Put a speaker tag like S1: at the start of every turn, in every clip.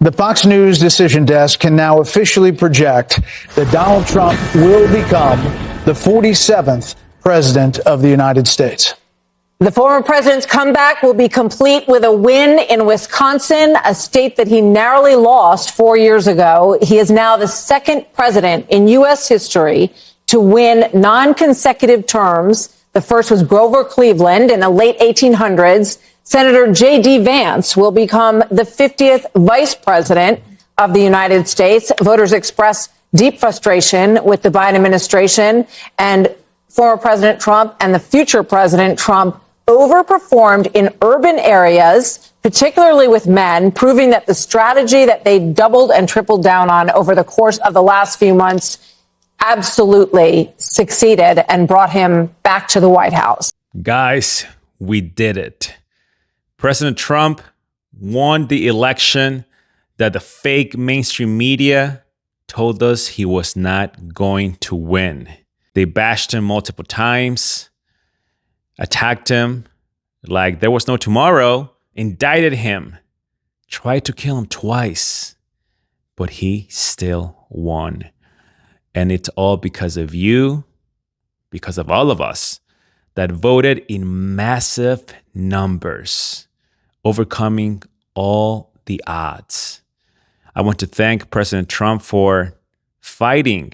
S1: The Fox News decision desk can now officially project that Donald Trump will become the 47th president of the United States.
S2: The former president's comeback will be complete with a win in Wisconsin, a state that he narrowly lost 4 years ago. He is now the second president in U.S. history to win non-consecutive terms. The first was Grover Cleveland in the late 1800s. Senator J.D. Vance will become the 50th vice president of the United States. Voters express deep frustration with the Biden administration, and former President Trump and the future President Trump overperformed in urban areas, particularly with men, proving that the strategy that they doubled and tripled down on over the course of the last few months absolutely succeeded and brought him back to the White House.
S3: Guys, we did it. President Trump won the election that the fake mainstream media told us he was not going to win. They bashed him multiple times, attacked him like there was no tomorrow, indicted him, tried to kill him twice, but he still won. And it's all because of you, because of all of us that voted in massive numbers, overcoming all the odds. I want to thank President Trump for fighting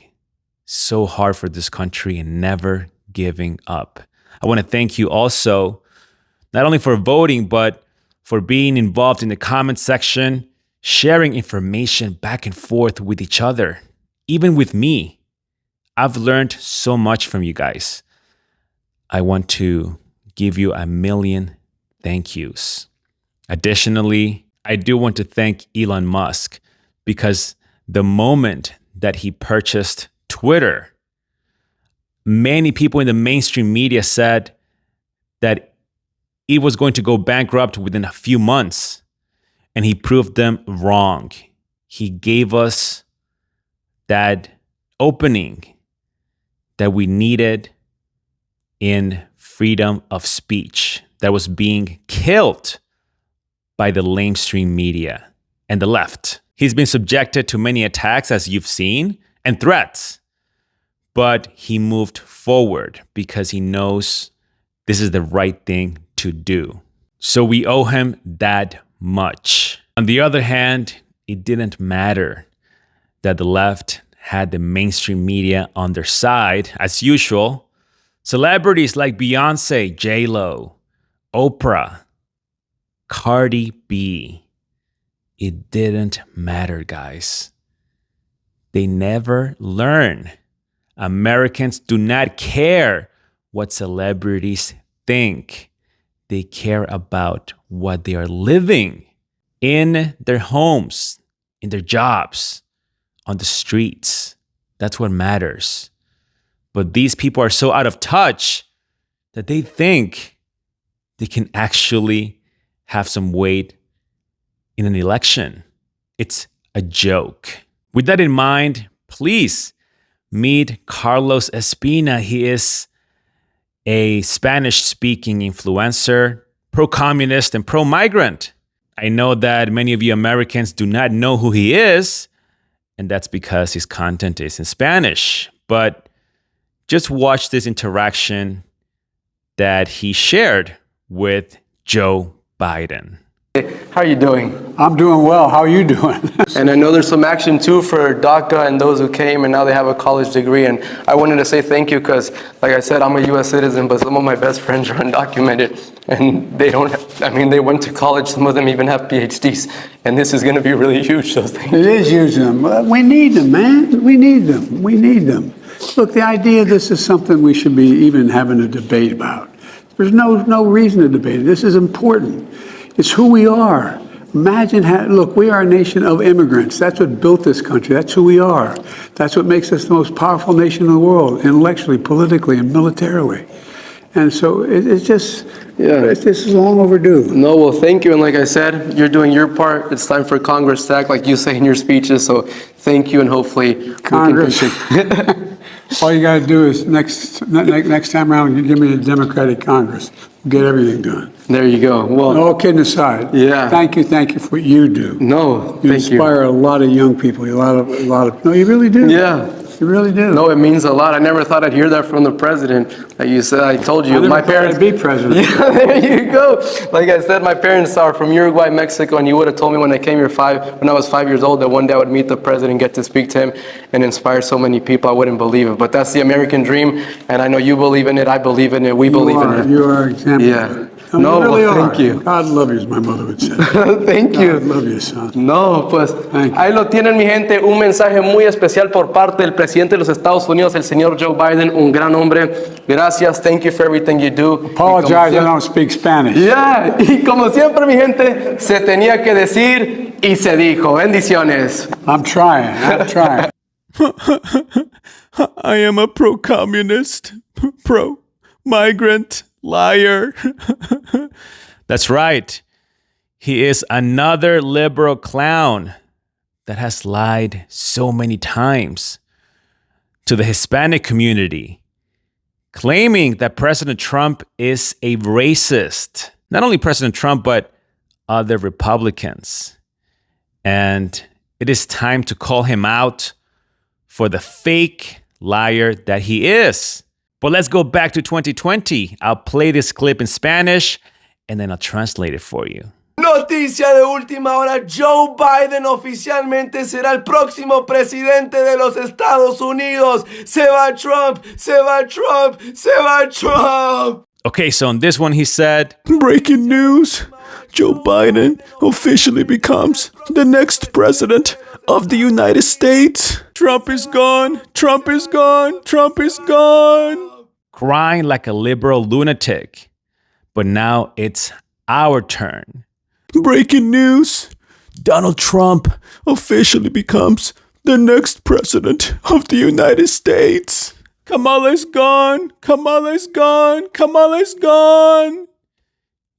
S3: so hard for this country and never giving up. I want to thank you also, not only for voting, but for being involved in the comment section, sharing information back and forth with each other, even with me. I've learned so much from you guys. I want to give you a million thank yous. Additionally, I do want to thank Elon Musk, because the moment that he purchased Twitter, many people in the mainstream media said that it was going to go bankrupt within a few months, and he proved them wrong. He gave us that opening that we needed in freedom of speech that was being killed by the lamestream media and the left. He's been subjected to many attacks, as you've seen, and threats. But he moved forward because he knows this is the right thing to do. So we owe him that much. On the other hand, it didn't matter that the left had the mainstream media on their side, as usual. Celebrities like Beyonce, J-Lo, Oprah, Cardi B. It didn't matter, guys. They never learn. Americans do not care what celebrities think. They care about what they are living in their homes, in their jobs, on the streets. That's what matters. But these people are so out of touch that they think they can actually have some weight in an election. It's a joke. With that in mind, please meet Carlos Espina. He is a Spanish-speaking influencer, pro-communist and pro-migrant. I know that many of you Americans do not know who he is, and that's because his content is in Spanish. But just watch this interaction that he shared with Joe Biden.
S4: How are you doing?
S5: I'm doing well. How are you doing?
S4: And I know there's some action too for DACA and those who came and now they have a college degree. And I wanted to say thank you because, like I said, I'm a U.S. citizen, but some of my best friends are undocumented and they don't, they went to college. Some of them even have PhDs. And this is going to be really huge. So thank you.
S5: It is huge. We need them, man. We need them. We need them. Look, the idea this is something we should be even having a debate about. There's no reason to debate it. This is important. It's who we are. Imagine look, we are a nation of immigrants. That's what built this country. That's who we are. That's what makes us the most powerful nation in the world, intellectually, politically, and militarily. And so it's just this is long overdue.
S4: No, well, thank you. And like I said, you're doing your part. It's time for Congress to act like you say in your speeches. So thank you, and hopefully
S5: Congress. All you got to do is next time around, you give me a Democratic Congress. get everything done.
S4: There you go. Well,
S5: All kidding aside,
S4: Yeah.
S5: thank you for what you do.
S4: no,
S5: You
S4: thank you.
S5: inspire a lot of young people, a lot of, no, you really do.
S4: Yeah.
S5: You really do.
S4: No, it means a lot. I never thought I'd hear that from the president. Like you said, I told you,
S5: I never
S4: my
S5: thought
S4: parents.
S5: I'd be president.
S4: Yeah, there you go. Like I said, my parents are from Uruguay, Mexico, and you would have told me when I came here when I was 5 years old, that one day I would meet the president, get to speak to him, and inspire so many people. I wouldn't believe it. But that's the American dream, and I know you believe in it. I believe in it. We believe in it.
S5: You are an example.
S4: Yeah.
S5: of it.
S4: No,
S5: you really
S4: well,
S5: are.
S4: thank you.
S5: God love you, as my mother would say.
S4: Thank you.
S5: God love you, son.
S4: No, pues
S5: Thank you.
S4: ahí lo tienen, mi gente, un mensaje muy especial por parte del presidente de los Estados Unidos, el señor Joe Biden, un gran hombre. Gracias, thank you for everything you do.
S5: Apologize, I don't speak Spanish.
S4: Yeah, y como siempre, mi gente, se tenía que decir y se dijo. Bendiciones.
S5: I'm trying.
S3: I am a pro-communist, pro-migrant, liar. That's right. He is another liberal clown that has lied so many times to the Hispanic community, claiming that President Trump is a racist. Not only President Trump, but other Republicans. And it is time to call him out for the fake liar that he is. But let's go back to 2020. I'll play this clip in Spanish and then I'll translate it for you.
S6: Noticia de última hora, Joe Biden oficialmente será el próximo presidente de los Estados Unidos. Se va Trump, se va Trump, se va Trump.
S3: Okay, so on this one he said, breaking news, Joe Biden officially becomes the next president of the United States. Trump is gone, Trump is gone, Trump is gone. Crying like a liberal lunatic. But now it's our turn. Breaking news, Donald Trump officially becomes the next president of the United States. Kamala is gone, Kamala is gone, Kamala is gone.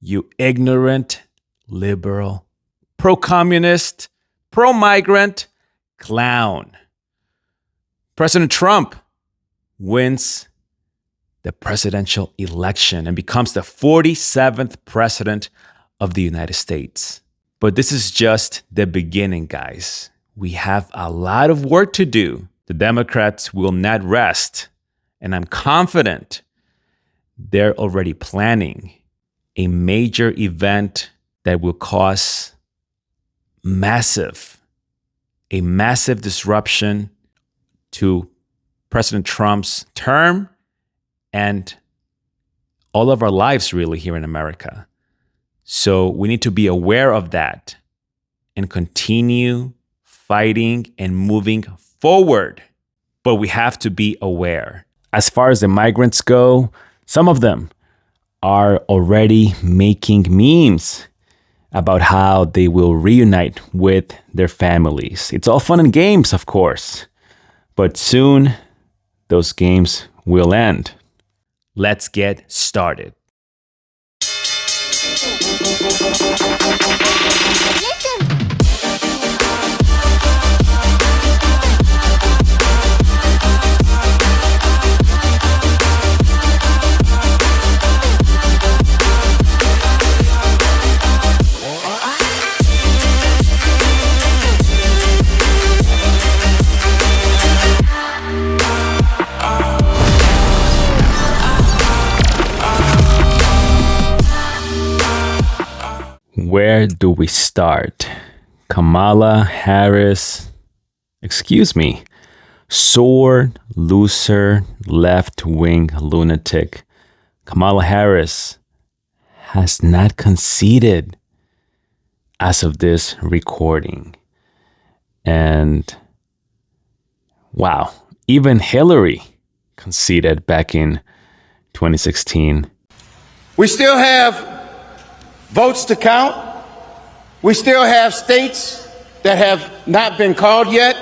S3: You ignorant, liberal, pro-communist, pro-migrant clown. President Trump wins the presidential election and becomes the 47th president of the United States. But this is just the beginning, guys. We have a lot of work to do. The Democrats will not rest. And I'm confident they're already planning a major event that will cause a massive disruption to President Trump's term and all of our lives really here in America. So we need to be aware of that and continue fighting and moving forward. But we have to be aware. As far as the migrants go, some of them are already making memes about how they will reunite with their families. It's all fun and games, of course, but soon those games will end. Let's get started. Where do we start? Kamala Harris, sore loser, left-wing lunatic. Kamala Harris has not conceded as of this recording. And wow, even Hillary conceded back in 2016.
S7: We still have votes to count. We still have states that have not been called yet.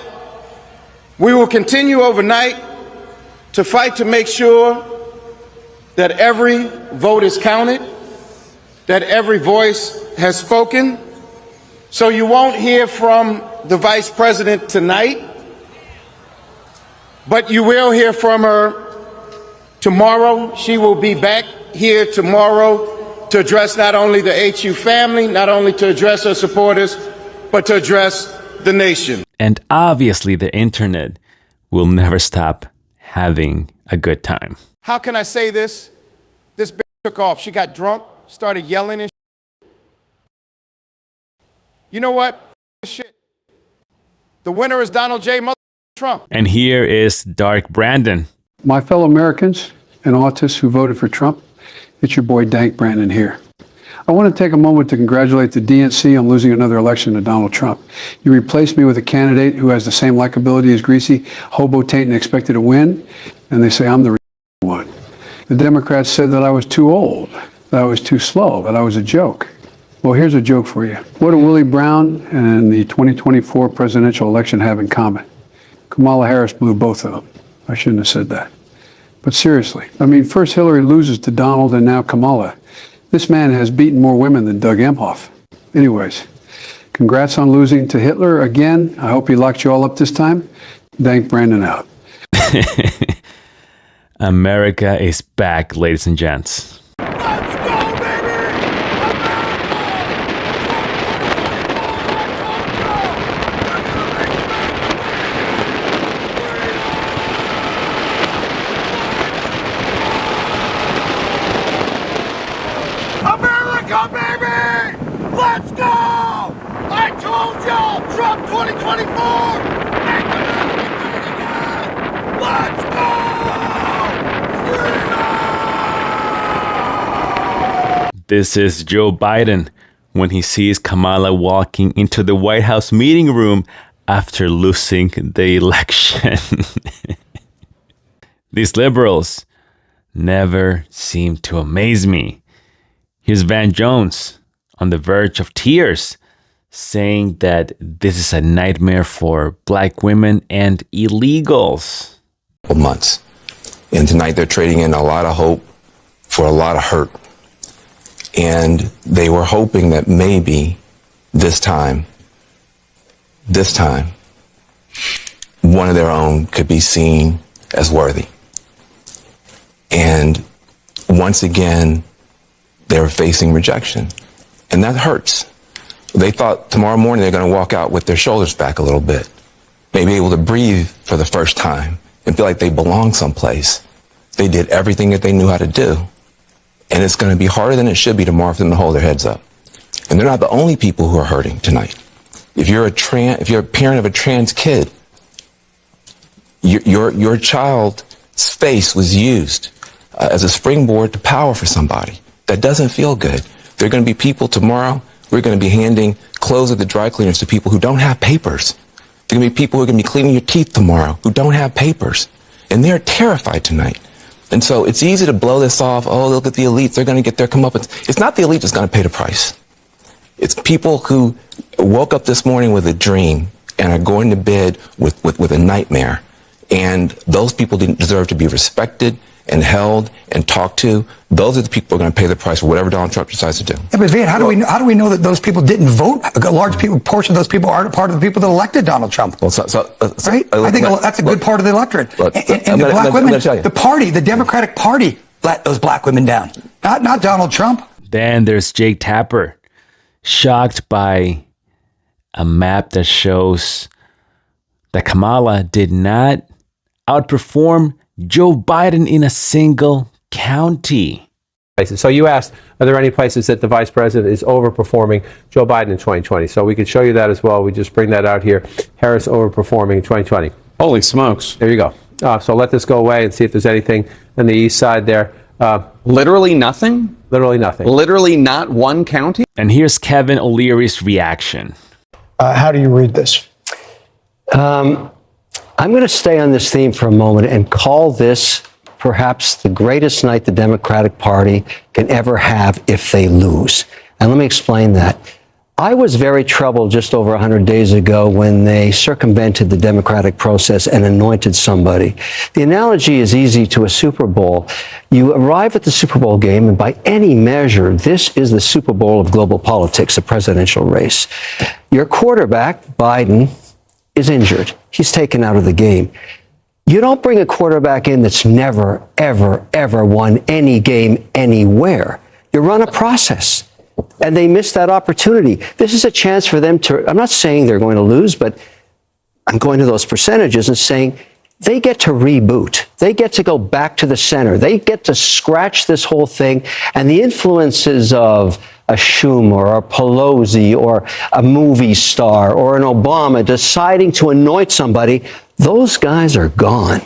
S7: We will continue overnight to fight to make sure that every vote is counted, that every voice has spoken. So you won't hear from the Vice President tonight, but you will hear from her tomorrow. She will be back here tomorrow to address not only the HU family, not only to address her supporters, but to address the nation.
S3: And obviously, the internet will never stop having a good time.
S7: How can I say this? This bitch took off. She got drunk, started yelling and shit. You know what? Shit. The winner is Donald J. Trump.
S3: And here is Dark Brandon.
S5: My fellow Americans and autists who voted for Trump, it's your boy Dank Brandon here. I want to take a moment to congratulate the DNC on losing another election to Donald Trump. You replaced me with a candidate who has the same likability as Greasy, hobo taint, and expected to win, and they say I'm the one. The Democrats said that I was too old, that I was too slow, that I was a joke. Well, here's a joke for you. What do Willie Brown and the 2024 presidential election have in common? Kamala Harris blew both of them. I shouldn't have said that. But seriously, I mean, first Hillary loses to Donald and now Kamala. This man has beaten more women than Doug Emhoff. Anyways, congrats on losing to Hitler again. I hope he locked you all up this time. Dank Brandon out.
S3: America is back, ladies and gents.
S6: Let's go, baby! America, baby! Let's go! I told y'all, Trump 2024! Make America great again! Let's go!
S3: This is Joe Biden when he sees Kamala walking into the White House meeting room after losing the election. These liberals never seem to amaze me. Here's Van Jones on the verge of tears, saying that this is a nightmare for black women and illegals.
S8: Months. And tonight they're trading in a lot of hope for a lot of hurt. And they were hoping that maybe this time, one of their own could be seen as worthy. And once again, they were facing rejection. And that hurts. They thought tomorrow morning they're going to walk out with their shoulders back a little bit, maybe able to breathe for the first time and feel like they belong someplace. They did everything that they knew how to do. And it's going to be harder than it should be tomorrow for them to hold their heads up. And they're not the only people who are hurting tonight. If you're a parent of a trans kid, your child's face was used as a springboard to power for somebody. That doesn't feel good. There are going to be people tomorrow, we're going to be handing clothes at the dry cleaners to people who don't have papers. There are going to be people who are going to be cleaning your teeth tomorrow who don't have papers. And they're terrified tonight. And so it's easy to blow this off. Oh, look at the elites. They're going to get their comeuppance. It's not the elite that's going to pay the price. It's people who woke up this morning with a dream and are going to bed with a nightmare. And those people deserve to be respected and held and talked to. Those are the people who are going to pay the price for whatever Donald Trump decides to do.
S9: Yeah, but Van, how do we know that those people didn't vote? A large portion of those people aren't part of the people that elected Donald Trump.
S8: Well,
S9: right? I think that's a good part of the electorate. And the black women, the party, the Democratic Party, let those black women down. Not Donald Trump.
S3: Then there's Jake Tapper, shocked by a map that shows that Kamala did not outperform Joe Biden in a single county.
S10: So you asked, are there any places that the vice president is overperforming Joe Biden in 2020? So we could show you that as well. We just bring that out here. Harris overperforming in 2020.
S11: Holy smokes.
S10: There you go. So let this go away and see if there's anything on the east side there.
S11: Literally nothing?
S10: Literally nothing.
S11: Literally not one county?
S3: And here's Kevin O'Leary's reaction.
S1: How do you read this?
S12: I'm going to stay on this theme for a moment and call this perhaps the greatest night the Democratic Party can ever have if they lose. And let me explain that. I was very troubled just over 100 days ago when they circumvented the democratic process and anointed somebody. The analogy is easy to a Super Bowl. You arrive at the Super Bowl game, and by any measure, this is the Super Bowl of global politics, a presidential race. Your quarterback, Biden, is injured. He's taken out of the game. You don't bring a quarterback in that's never, ever, ever won any game anywhere. Your You run a process. And they missed that opportunity. This is a chance for them to, I'm not saying they're going to lose, but I'm going to those percentages and saying they get to reboot. They get to go back to the center. They get to scratch this whole thing. And the influences of a Schumer or a Pelosi or a movie star or an Obama deciding to anoint somebody, those guys are gone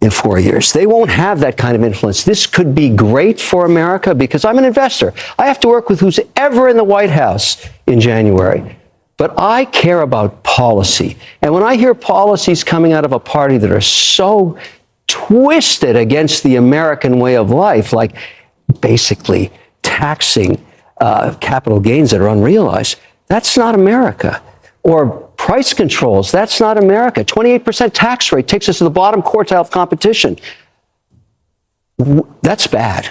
S12: in 4 years. They won't have that kind of influence. This could be great for America because I'm an investor. I have to work with who's ever in the White House in January. But I care about policy. And when I hear policies coming out of a party that are so twisted against the American way of life, like basically taxing capital gains that are unrealized, that's not America. Or price controls, that's not America. 28% tax rate takes us to the bottom quartile of competition. That's bad.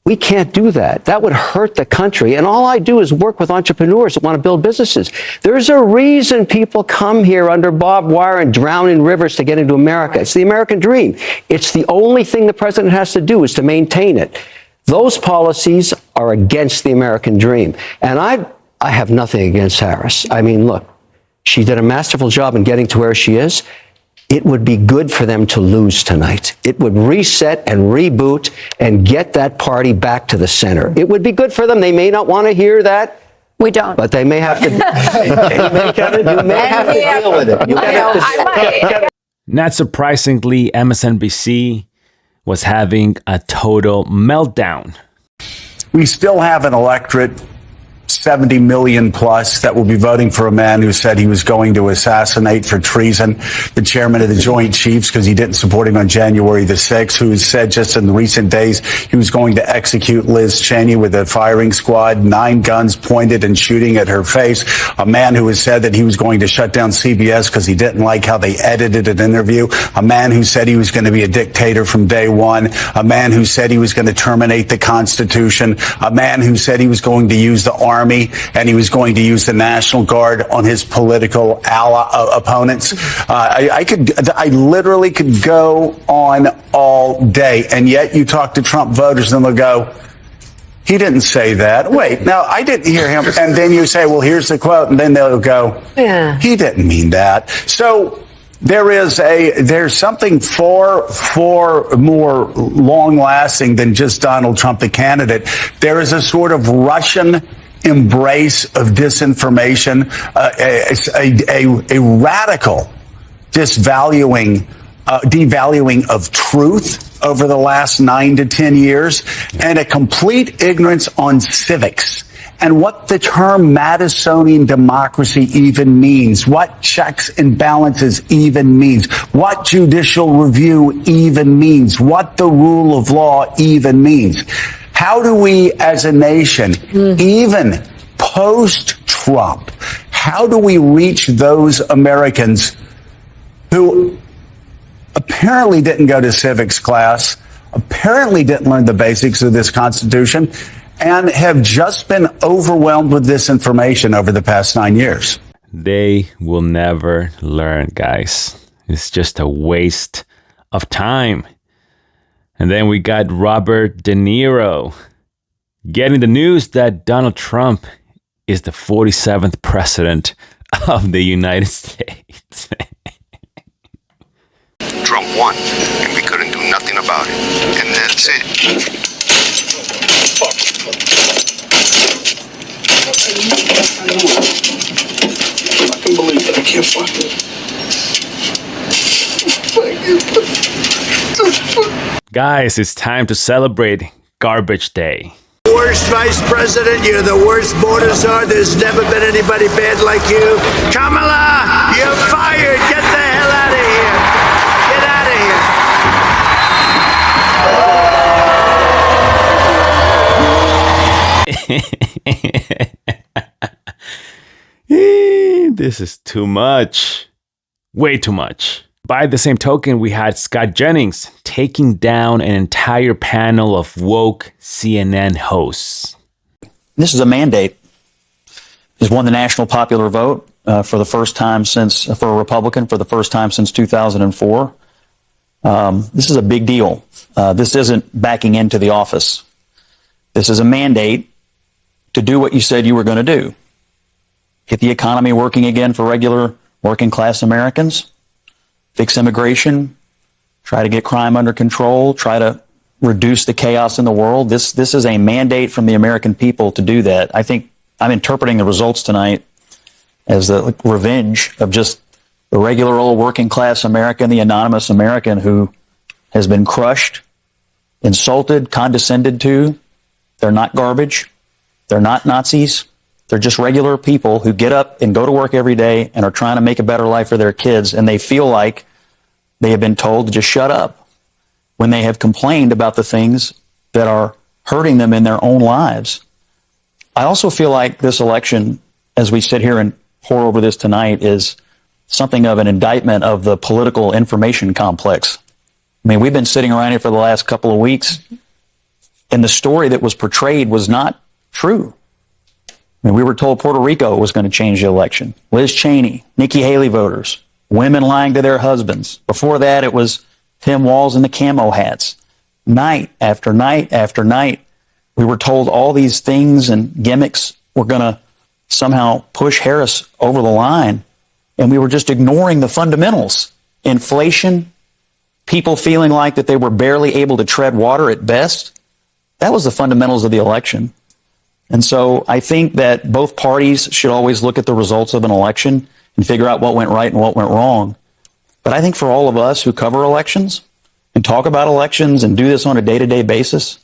S12: We can't do that. That would hurt the country. And all I do is work with entrepreneurs that want to build businesses. There's a reason people come here under barbed wire and drown in rivers to get into America. It's the American dream. It's the only thing the president has to do is to maintain it. Those policies are against the American dream. And I have nothing against Harris. I mean, look, she did a masterful job in getting to where she is. It would be good for them to lose tonight. It would reset and reboot and get that party back to the center. It would be good for them. They may not want to hear that.
S2: We don't.
S12: But they may have to, you may have to deal with it. You may have to.
S3: Not surprisingly, MSNBC was having a total meltdown.
S13: We still have an electorate, 70 million plus, that will be voting for a man who said he was going to assassinate for treason the chairman of the Joint Chiefs because he didn't support him on January the 6th, who said just in recent days he was going to execute Liz Cheney with a firing squad, 9 guns pointed and shooting at her face. A man who has said that he was going to shut down CBS because he didn't like how they edited an interview. A man who said he was going to be a dictator from day one. A man who said he was going to terminate the Constitution. A man who said he was going to use the Army and he was going to use the National Guard on his political opponents. I literally could go on all day. And yet you talk to Trump voters and they'll go, he didn't say that. Wait, no, I didn't hear him. And then you say, well, here's the quote. And then they'll go, yeah, he didn't mean that. So there's something far more long-lasting than just Donald Trump, the candidate. There is a sort of Russian embrace of disinformation, a radical devaluing of truth over the last 9 to 10 years, and a complete ignorance on civics and what the term Madisonian democracy even means, what checks and balances even means, what judicial review even means, what the rule of law even means. How do we as a nation, even post-Trump, how do we reach those Americans who apparently didn't go to civics class, apparently didn't learn the basics of this Constitution, and have just been overwhelmed with this information over the past 9 years?
S3: They will never learn, guys. It's just a waste of time. And then we got Robert De Niro getting the news that Donald Trump is the 47th president of the United States.
S14: Trump won, and we couldn't do nothing about it. And that's it. I can believe it. I can't fuck it.
S3: Guys, it's time to celebrate Garbage Day.
S15: Worst vice president, you're the worst border czar. There's never been anybody bad like you. Kamala, you're fired. Get the hell out of
S3: here. This is too much. Way too much. By the same token, we had Scott Jennings taking down an entire panel of woke CNN hosts.
S16: This is a mandate. He's won the national popular vote for the first time for a Republican, for the first time since 2004. This is a big deal. This isn't backing into the office. This is a mandate to do what you said you were going to do. Get the economy working again for regular working class Americans, fix immigration, try to get crime under control, try to reduce the chaos in the world. This is a mandate from the American people to do that. I think I'm interpreting the results tonight as the revenge of just the regular old working class American, the anonymous American who has been crushed, insulted, condescended to. They're not garbage. They're not Nazis. They're just regular people who get up and go to work every day and are trying to make a better life for their kids, and they feel like they have been told to just shut up when they have complained about the things that are hurting them in their own lives. I also feel like this election, as we sit here and pour over this tonight, is something of an indictment of the political information complex. I mean, we've been sitting around here for the last couple of weeks, and the story that was portrayed was not true. I mean, we were told Puerto Rico was going to change the election. Liz Cheney, Nikki Haley voters, women lying to their husbands. Before that, it was Tim Walz and the camo hats. Night after night after night, we were told all these things and gimmicks were going to somehow push Harris over the line, and we were just ignoring the fundamentals. Inflation, people feeling like that they were barely able to tread water at best. That was the fundamentals of the election. And so I think that both parties should always look at the results of an election and figure out what went right and what went wrong. But I think for all of us who cover elections and talk about elections and do this on a day-to-day basis,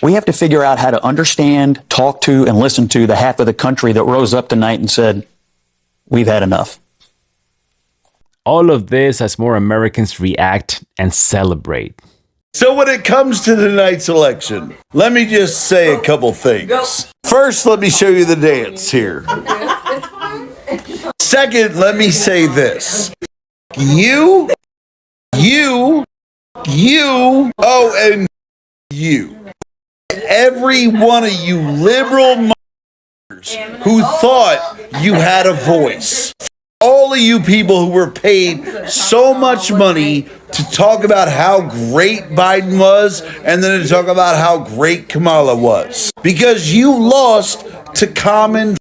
S16: we have to figure out how to understand, talk to, and listen to the half of the country that rose up tonight and said, we've had enough.
S3: All of this as more Americans react and celebrate.
S15: So when it comes to tonight's election, let me just say a couple things. First, let me show you the dance here. Second, let me say this. You, oh, and you. Every one of you liberal who thought you had a voice. All of you people who were paid so much money to talk about how great Biden was and then to talk about how great Kamala was. Because you lost to common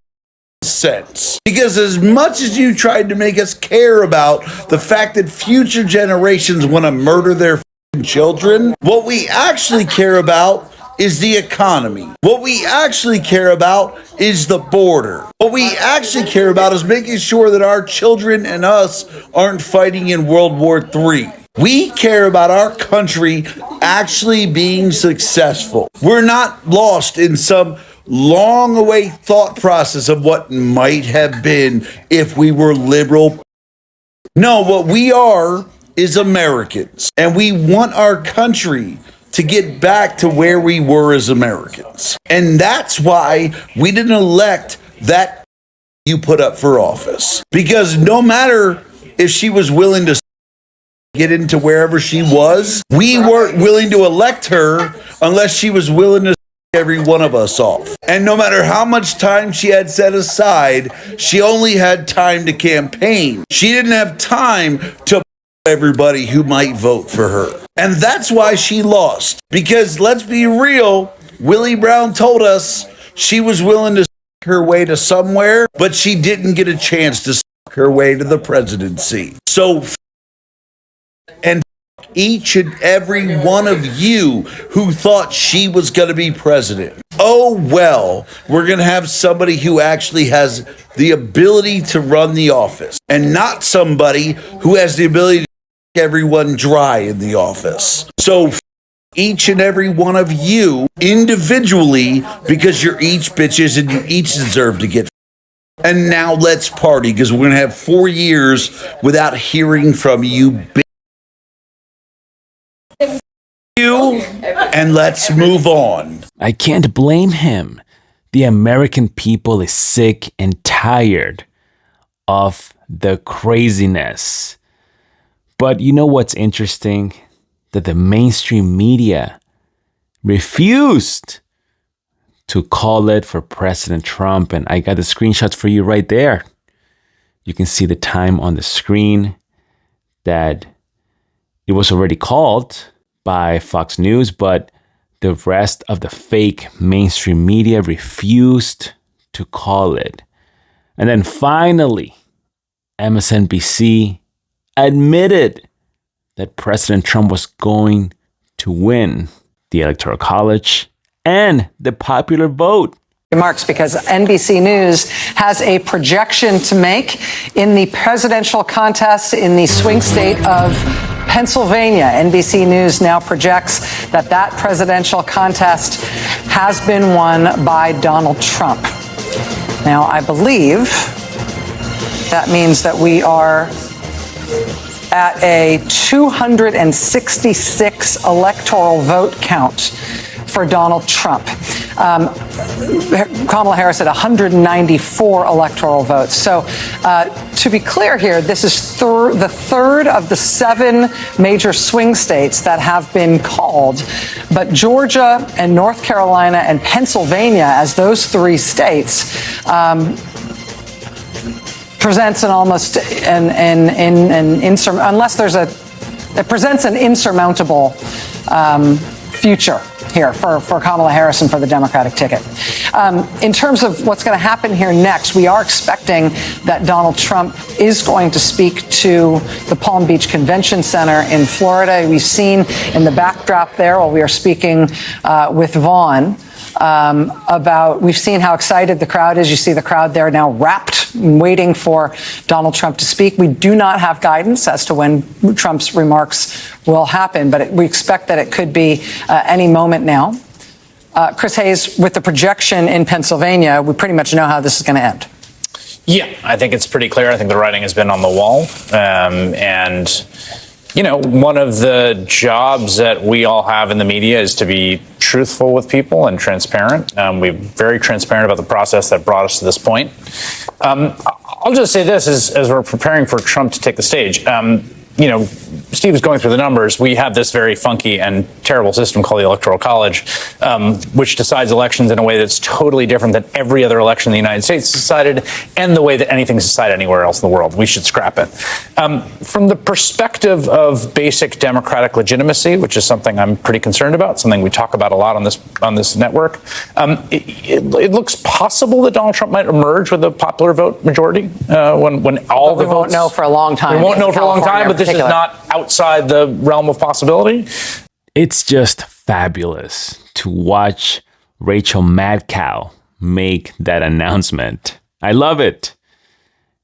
S15: sense. Because as much as you tried to make us care about the fact that future generations want to murder their children, what we actually care about is the economy. What we actually care about is the border. What we actually care about is making sure that our children and us aren't fighting in World War III. We care about our country actually being successful. We're not lost in some long away thought process of what might have been if we were liberal. No, what we are is Americans, and we want our country to get back to where we were as Americans. And that's why we didn't elect that you put up for office. Because no matter if she was willing to get into wherever she was, we weren't willing to elect her unless she was willing to every one of us off. And no matter how much time she had set aside, she only had time to campaign. She didn't have time to everybody who might vote for her. And that's why she lost. Because let's be real, Willie Brown told us she was willing to her way to somewhere, but she didn't get a chance to her way to the presidency. So, and each and every one of you who thought she was going to be president. Oh, well, we're going to have somebody who actually has the ability to run the office and not somebody who has the ability to everyone dry in the office. So each and every one of you individually, because you're each bitches and you each deserve to get. And now let's party, because we're going to have 4 years without hearing from you. And let's move on.
S3: I can't blame him. The American people is sick and tired of the craziness. But you know what's interesting? That the mainstream media refused to call it for President Trump. And I got the screenshots for you right there. You can see the time on the screen that it was already called by Fox News, but the rest of the fake mainstream media refused to call it. And then finally, MSNBC admitted that President Trump was going to win the Electoral College and the popular vote.
S17: Remarks because NBC News has a projection to make in the presidential contest in the swing state of Pennsylvania. NBC News now projects that that presidential contest has been won by Donald Trump. Now, I believe that means that we are at a 266 electoral vote count for Donald Trump. Kamala Harris at 194 electoral votes. So to be clear here, this is the third of the 7 major swing states that have been called. But Georgia and North Carolina and Pennsylvania, as those 3 states, presents an almost unless there's it presents an insurmountable future here for Kamala Harris and for the Democratic ticket. In terms of what's going to happen here next, we are expecting that Donald Trump is going to speak to the Palm Beach Convention Center in Florida. We've seen in the backdrop there while we are speaking with Vaughn we've seen how excited the crowd is. You see the crowd there now wrapped and waiting for Donald Trump to speak. We do not have guidance as to when Trump's remarks will happen, but we expect that it could be any moment now. Chris Hayes, with the projection in Pennsylvania, we pretty much know how this is going to end.
S18: Yeah, I think it's pretty clear. I think the writing has been on the wall. And, you know, one of the jobs that we all have in the media is to be truthful with people and transparent. We're very transparent about the process that brought us to this point. I'll just say this as we're preparing for Trump to take the stage. You know, Steve was going through the numbers. We have this very funky and terrible system called the Electoral College, which decides elections in a way that's totally different than every other election in the United States decided and the way that anything's decided anywhere else in the world. We should scrap it. From the perspective of basic democratic legitimacy, which is something I'm pretty concerned about, something we talk about a lot on this network, it looks possible that Donald Trump might emerge with a popular vote majority when all the votes.
S17: We won't know for a long time.
S18: We won't know for a long time, but this is not outside the realm of possibility.
S3: It's just fabulous to watch Rachel Madcow make that announcement. I love it.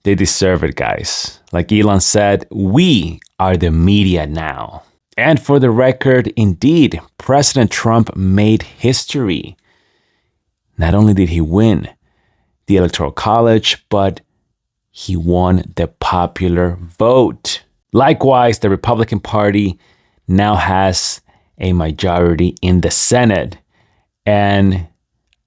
S3: They deserve it, guys. Like Elon said, we are the media now. And for the record, indeed, President Trump made history. Not only did he win the Electoral College, but he won the popular vote. Likewise, the Republican Party now has a majority in the Senate. And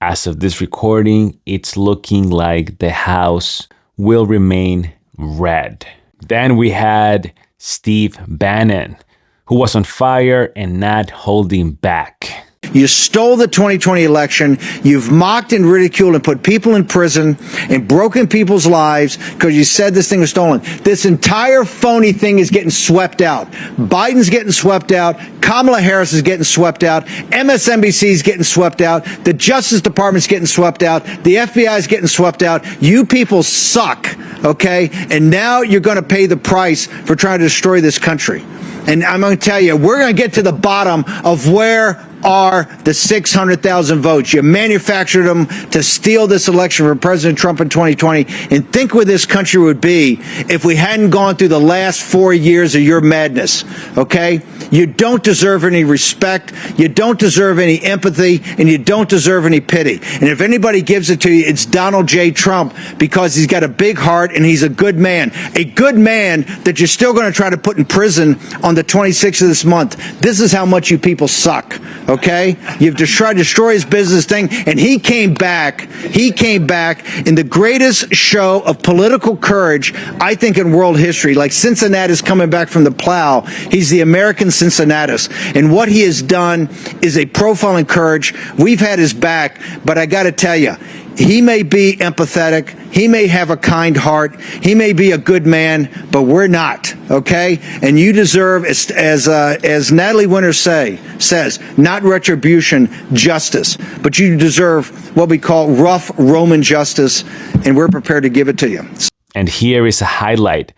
S3: as of this recording, it's looking like the House will remain red. Then we had Steve Bannon, who was on fire and not holding back.
S19: You stole the 2020 election. You've mocked and ridiculed and put people in prison and broken people's lives because you said this thing was stolen. This entire phony thing is getting swept out. Biden's getting swept out. Kamala Harris is getting swept out. MSNBC is getting swept out. The Justice Department's getting swept out. The FBI is getting swept out. You people suck, okay? And now you're going to pay the price for trying to destroy this country. And I'm going to tell you, we're going to get to the bottom of where are the 600,000 votes. You manufactured them to steal this election for President Trump in 2020. And think where this country would be if we hadn't gone through the last 4 years of your madness, okay? You don't deserve any respect, you don't deserve any empathy, and you don't deserve any pity. And if anybody gives it to you, it's Donald J. Trump, because he's got a big heart and he's a good man. A good man that you're still going to try to put in prison on the 26th of this month. This is how much you people suck, okay? You've tried to destroy his business thing, and he came back in the greatest show of political courage, I think, in world history. Like Cincinnatus coming back from the plow. He's the American Cincinnatus. And what he has done is a profiling courage. We've had his back, but I got to tell you, He may be empathetic. He may have a kind heart. He may be a good man, but we're not, okay? And you deserve, as Natalie Winters says, not retribution, justice. But you deserve what we call rough Roman justice, and we're prepared to give it to you.
S3: And here is a highlight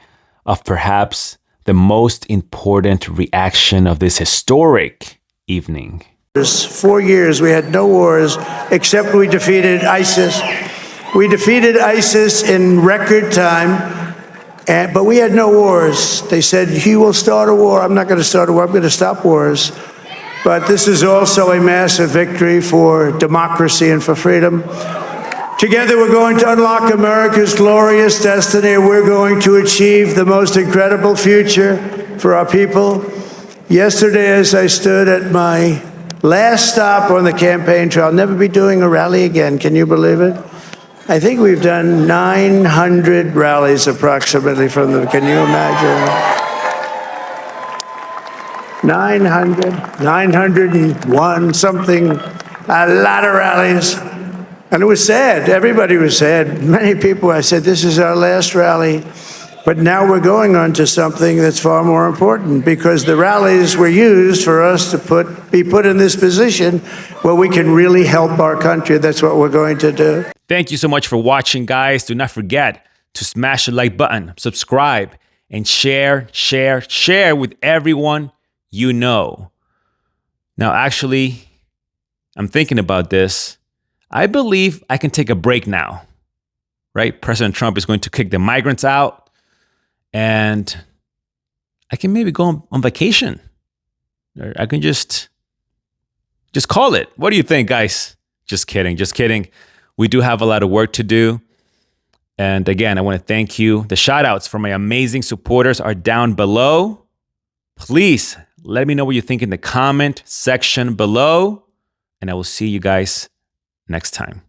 S3: of perhaps the most important reaction of this historic evening.
S20: 4 years we had no wars except we defeated ISIS. We defeated ISIS in record time, but we had no wars. They said, he will start a war. I'm not going to start a war. I'm going to stop wars. But this is also a massive victory for democracy and for freedom. Together we're going to unlock America's glorious destiny. We're going to achieve the most incredible future for our people. Yesterday, as I stood at my last stop on the campaign trail, I'll never be doing a rally again. Can you believe it? I think we've done 900 rallies approximately from them. Can you imagine? 901, something, a lot of rallies. And it was sad. Everybody was sad. Many people, I said, this is our last rally. But now we're going on to something that's far more important, because the rallies were used for us to be put in this position where we can really help our country. That's what we're going to do.
S3: Thank you so much for watching, guys. Do not forget to smash the like button, subscribe, and share with everyone you know. Now, actually, I'm thinking about this. I believe I can take a break now, right? President Trump is going to kick the migrants out. And I can maybe go on vacation. Or I can just call it. What do you think, guys? Just kidding, just kidding. We do have a lot of work to do. And again, I want to thank you. The shout outs for my amazing supporters are down below. Please let me know what you think in the comment section below. And I will see you guys next time.